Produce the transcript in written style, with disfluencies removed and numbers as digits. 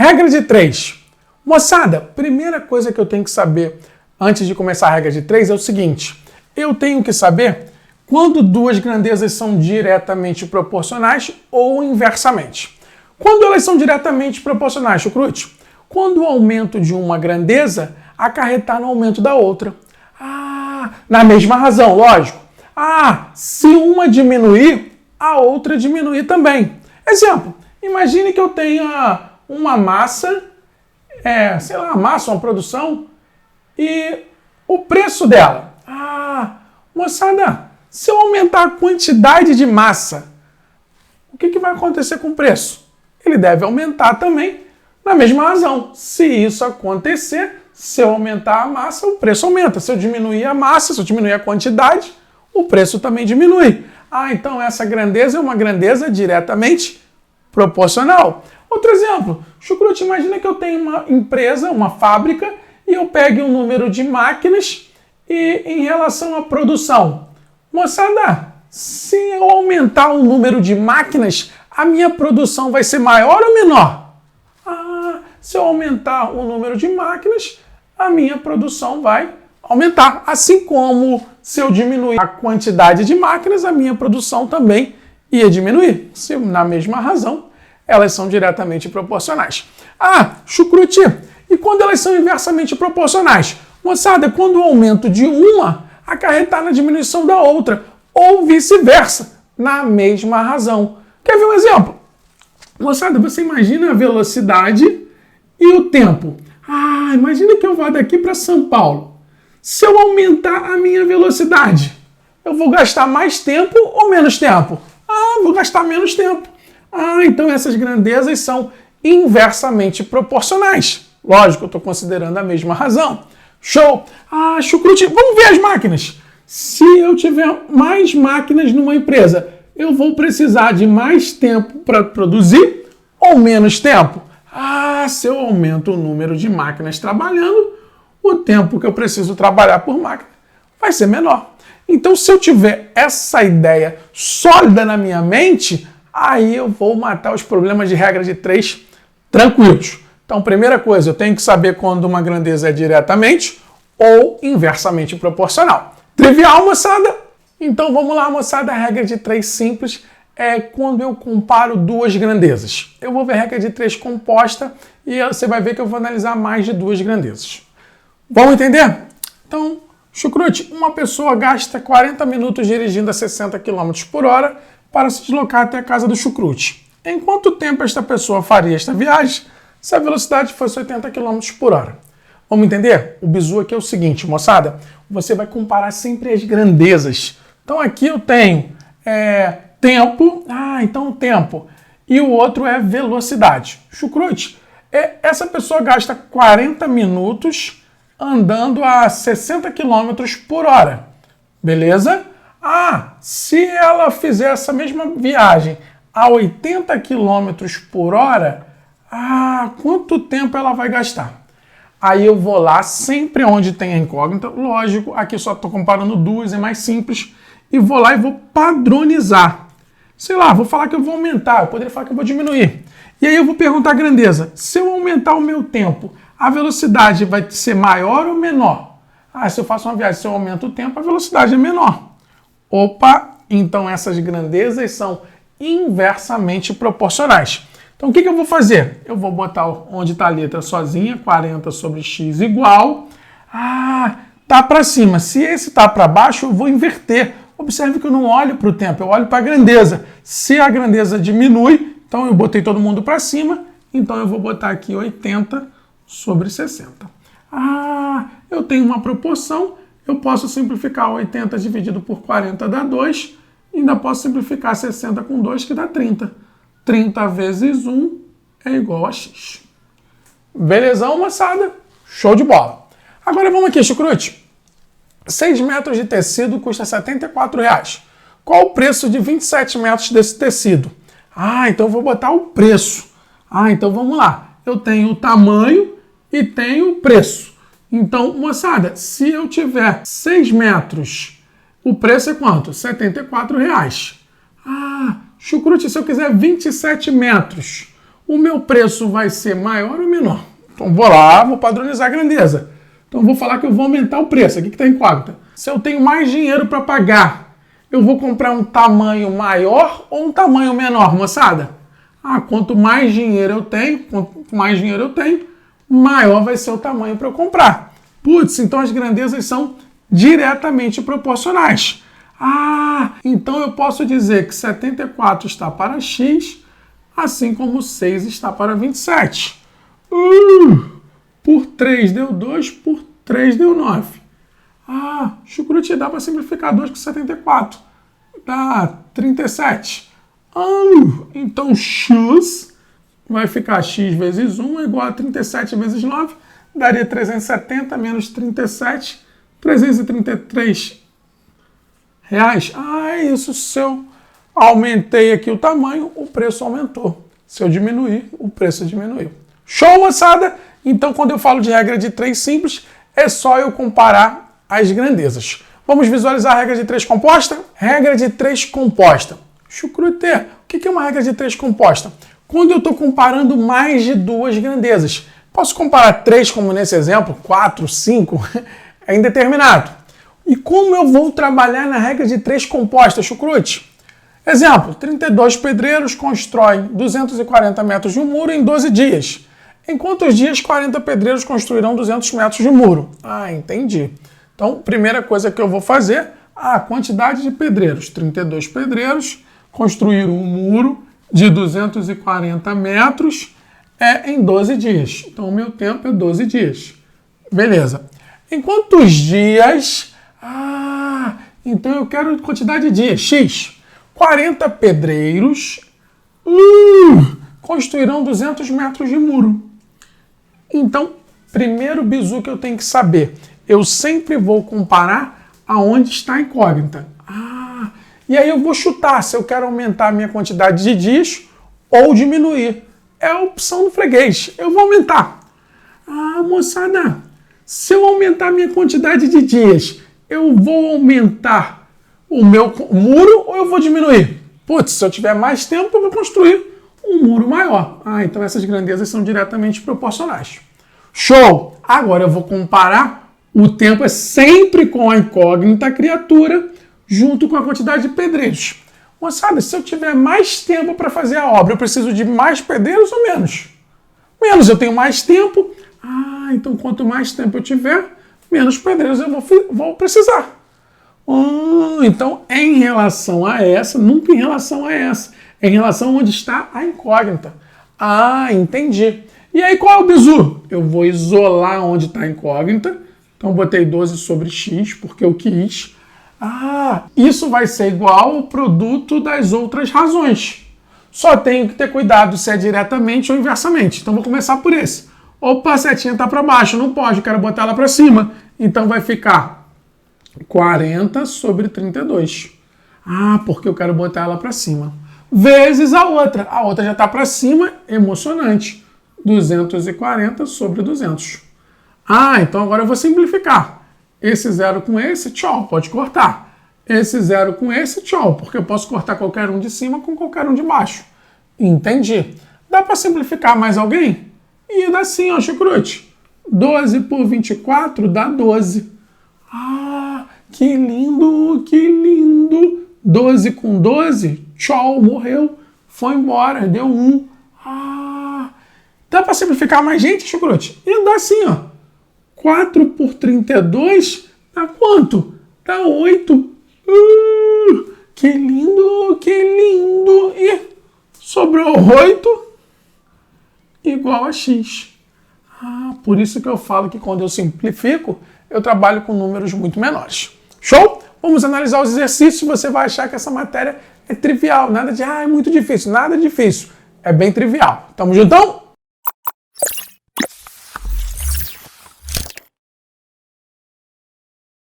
Regra de 3. Moçada, primeira coisa que eu tenho que saber antes de começar a regra de 3 é o seguinte. Eu tenho que saber quando duas grandezas são diretamente proporcionais ou inversamente. Quando elas são diretamente proporcionais, Chucrute? Quando o aumento de uma grandeza acarretar no aumento da outra. Na mesma razão, lógico. Se uma diminuir, a outra diminuir também. Exemplo, imagine que eu tenha uma massa, uma produção, e o preço dela. Moçada, se eu aumentar a quantidade de massa, o que vai acontecer com o preço? Ele deve aumentar também, na mesma razão. Se isso acontecer, se eu aumentar a massa, o preço aumenta. Se eu diminuir a massa, se eu diminuir a quantidade, o preço também diminui. Então essa grandeza é uma grandeza diretamente proporcional. Outro exemplo, Chucrute, imagina que eu tenho uma empresa, uma fábrica, e eu pegue um número de máquinas e em relação à produção. Moçada, se eu aumentar o número de máquinas, a minha produção vai ser maior ou menor? Se eu aumentar o número de máquinas, a minha produção vai aumentar. Assim como se eu diminuir a quantidade de máquinas, a minha produção também ia diminuir. Se, na mesma razão, elas são diretamente proporcionais. Chucrute, e quando elas são inversamente proporcionais? Moçada, quando o aumento de uma acarretar na diminuição da outra, ou vice-versa, na mesma razão. Quer ver um exemplo? Moçada, você imagina a velocidade e o tempo. Imagina que eu vá daqui para São Paulo. Se eu aumentar a minha velocidade, eu vou gastar mais tempo ou menos tempo? Vou gastar menos tempo. Então essas grandezas são inversamente proporcionais. Lógico, eu estou considerando a mesma razão. Show! Chucrute, vamos ver as máquinas. Se eu tiver mais máquinas numa empresa, eu vou precisar de mais tempo para produzir ou menos tempo? Se eu aumento o número de máquinas trabalhando, o tempo que eu preciso trabalhar por máquina vai ser menor. Então, se eu tiver essa ideia sólida na minha mente, aí eu vou matar os problemas de regra de 3 tranquilos. Então, primeira coisa, eu tenho que saber quando uma grandeza é diretamente ou inversamente proporcional. Trivial, moçada? Então, vamos lá, moçada. A regra de 3 simples é quando eu comparo duas grandezas. Eu vou ver a regra de 3 composta e você vai ver que eu vou analisar mais de duas grandezas. Vamos entender? Então, Chucrute, uma pessoa gasta 40 minutos dirigindo a 60 km por hora para se deslocar até a casa do Chucrute. Em quanto tempo esta pessoa faria esta viagem se a velocidade fosse 80 km por hora? Vamos entender? O bizu aqui é o seguinte, moçada. Você vai comparar sempre as grandezas. Então aqui eu tenho tempo. Então tempo. E o outro é velocidade. Chucrute, essa pessoa gasta 40 minutos andando a 60 km por hora. Beleza? Se ela fizer essa mesma viagem a 80 km por hora, quanto tempo ela vai gastar? Aí eu vou lá, sempre onde tem a incógnita, lógico, aqui só estou comparando duas, é mais simples, e vou lá e vou padronizar. Sei lá, vou falar que eu vou aumentar, eu poderia falar que eu vou diminuir. E aí eu vou perguntar a grandeza, se eu aumentar o meu tempo, a velocidade vai ser maior ou menor? Se eu faço uma viagem, se eu aumento o tempo, a velocidade é menor. Então essas grandezas são inversamente proporcionais. Então o que eu vou fazer? Eu vou botar onde está a letra sozinha, 40 sobre x igual. Tá para cima. Se esse tá para baixo, eu vou inverter. Observe que eu não olho para o tempo, eu olho para a grandeza. Se a grandeza diminui, então eu botei todo mundo para cima, então eu vou botar aqui 80 sobre 60. Eu tenho uma proporção, eu posso simplificar 80 dividido por 40 dá 2, e ainda posso simplificar 60 com 2, que dá 30. 30 vezes 1 é igual a x. Belezão, moçada? Show de bola. Agora vamos aqui, Chucrute. 6 metros de tecido custa R$ 74,00. Qual o preço de 27 metros desse tecido? Então eu vou botar o preço. Então vamos lá. Eu tenho o tamanho e tenho o preço. Então, moçada, se eu tiver 6 metros, o preço é quanto? R$ 74,00. Chucrute, se eu quiser 27 metros, o o meu preço vai ser maior ou menor? Então vou lá, vou padronizar a grandeza. Então vou falar que eu vou aumentar o preço, aqui que está incógnita. Se eu tenho mais dinheiro para pagar, eu vou comprar um tamanho maior ou um tamanho menor, moçada? Quanto mais dinheiro eu tenho, maior vai ser o tamanho para eu comprar. Putz, então as grandezas são diretamente proporcionais. Então eu posso dizer que 74 está para x, assim como 6 está para 27. Por 3 deu 2, por 3 deu 9. Chucrute, dá para simplificar 2 com 74. Dá 37. Então x vai ficar x vezes 1 é igual a 37 vezes 9. Daria 370 menos 37, 333 reais. Isso, se eu aumentei aqui o tamanho, o preço aumentou. Se eu diminuir, o preço diminuiu. Show, moçada? Então, quando eu falo de regra de 3 simples, é só eu comparar as grandezas. Vamos visualizar a regra de 3 composta? Regra de 3 composta. Chucrute, o que é uma regra de 3 composta? Quando eu estou comparando mais de duas grandezas. Posso comparar 3, como nesse exemplo, 4, 5, é indeterminado. E como eu vou trabalhar na regra de 3 composta, Chucrute? Exemplo, 32 pedreiros constroem 240 metros de um muro em 12 dias. Em quantos dias 40 pedreiros construirão 200 metros de muro? Entendi. Então, primeira coisa que eu vou fazer, a quantidade de pedreiros. 32 pedreiros construíram um muro de 240 metros em 12 dias. Então, o meu tempo é 12 dias. Beleza. Em quantos dias? Então eu quero quantidade de dias. X. 40 pedreiros construirão 200 metros de muro. Então, primeiro bizu que eu tenho que saber, eu sempre vou comparar aonde está a incógnita. E aí eu vou chutar se eu quero aumentar a minha quantidade de dias ou diminuir. É a opção do freguês. Eu vou aumentar. Moçada, se eu aumentar a minha quantidade de dias, eu vou aumentar o meu muro ou eu vou diminuir? Putz, se eu tiver mais tempo, eu vou construir um muro maior. Então essas grandezas são diretamente proporcionais. Show! Agora eu vou comparar. O tempo é sempre com a incógnita criatura junto com a quantidade de pedreiros. Moçada, se eu tiver mais tempo para fazer a obra, eu preciso de mais pedreiros ou menos? Menos, eu tenho mais tempo. Então quanto mais tempo eu tiver, menos pedreiros eu vou precisar. Então, em relação a essa, nunca em relação a essa. Em relação a onde está a incógnita. Entendi. E aí, qual é o bizu? Eu vou isolar onde está a incógnita. Então, botei 12 sobre x, porque eu quis. Isso vai ser igual ao produto das outras razões. Só tenho que ter cuidado se é diretamente ou inversamente. Então, vou começar por esse. Opa, a setinha está para baixo. Não pode, eu quero botar ela para cima. Então, vai ficar 40 sobre 32. Porque eu quero botar ela para cima. Vezes a outra. A outra já está para cima, emocionante. 240 sobre 200. Então agora eu vou simplificar. Esse zero com esse, tchau, pode cortar. Esse zero com esse, tchau, porque eu posso cortar qualquer um de cima com qualquer um de baixo. Entendi. Dá para simplificar mais alguém? E dá sim, ó, Chucrute. 12 por 24 dá 12. Que lindo, que lindo. 12 com 12, tchau, morreu, foi embora, deu 1. Dá para simplificar mais, gente, Chucrute? E dá assim, ó. 4 por 32 dá quanto? Dá 8. Que lindo, que lindo. E sobrou 8 igual a x. Por isso que eu falo que quando eu simplifico, eu trabalho com números muito menores. Show? Vamos analisar os exercícios. Você vai achar que essa matéria é trivial. Nada de, é muito difícil. Nada difícil. É bem trivial. Tamo juntão?